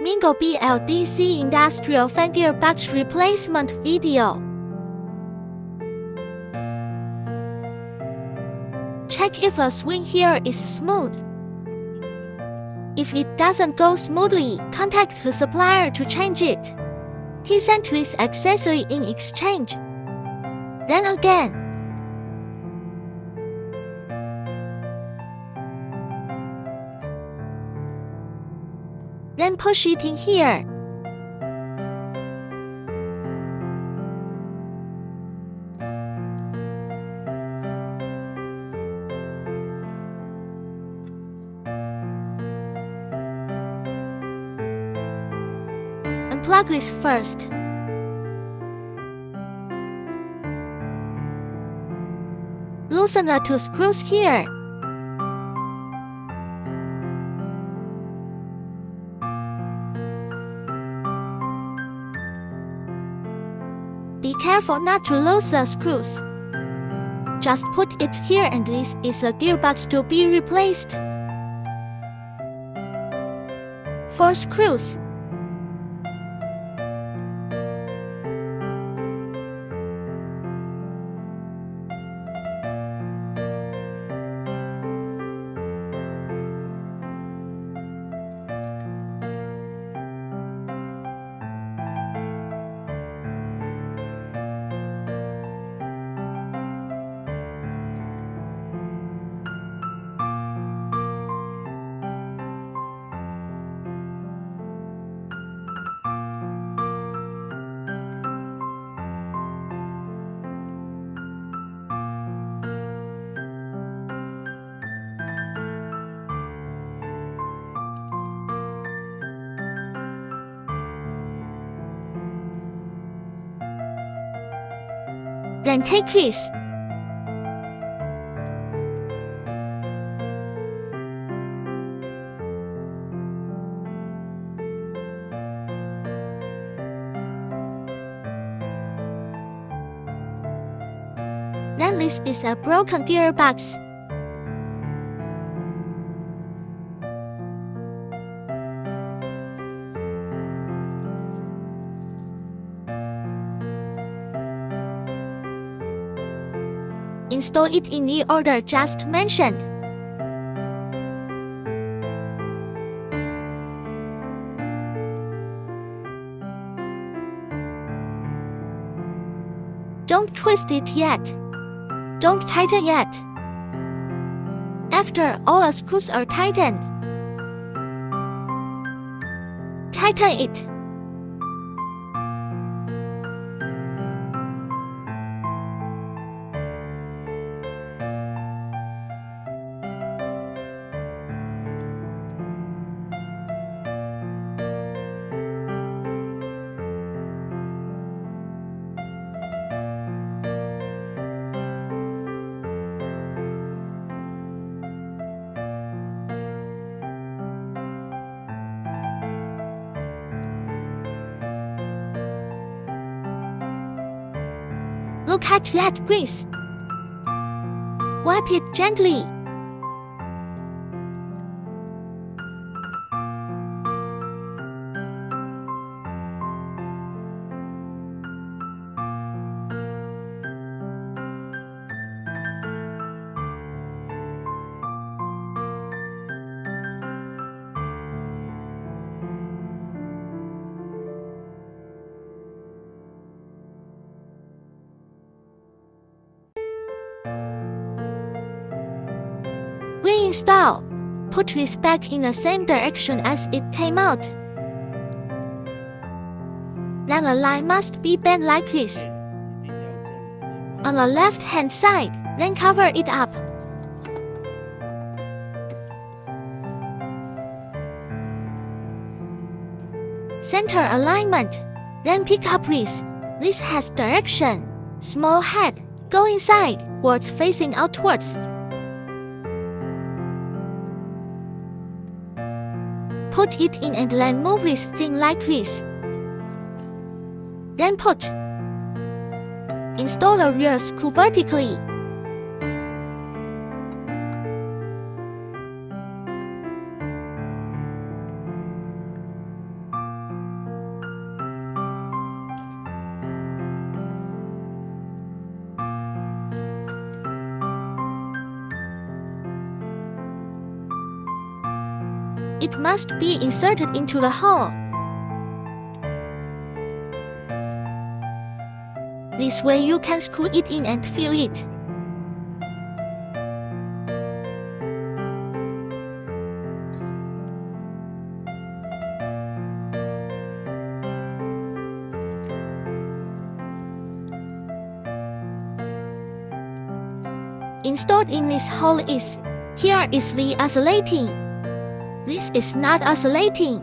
Mingle BLDC Industrial Fan Gearbox Replacement Video. Check if a swing here is smooth. If it doesn't go smoothly, contact the supplier to change it. He sent his accessory in exchange. Then again. Then push it in here. Unplug this first. Loosen the two screws here. Be careful not to lose the screws. Just put it here, and this is a gearbox to be replaced. 4 screws. Then take this. Then this is a broken gearbox. Install it in the order just mentioned. Don't twist it yet. Don't tighten yet. After all the screws are tightened, tighten it. Look at that grease. Wipe it gently. Reinstall. Put this back in the same direction as it came out. Then the line must be bent like this. On the left-hand side, then cover it up. Center alignment. Then pick up this. This has direction. Small head. Go inside, words facing outwards. Put it in and then move this thing like this. Then put. Install the rear screw vertically. it must be inserted into the hole. This way you can screw it in and fill it. Installed in this hole is, here is the oscillating. This is not oscillating.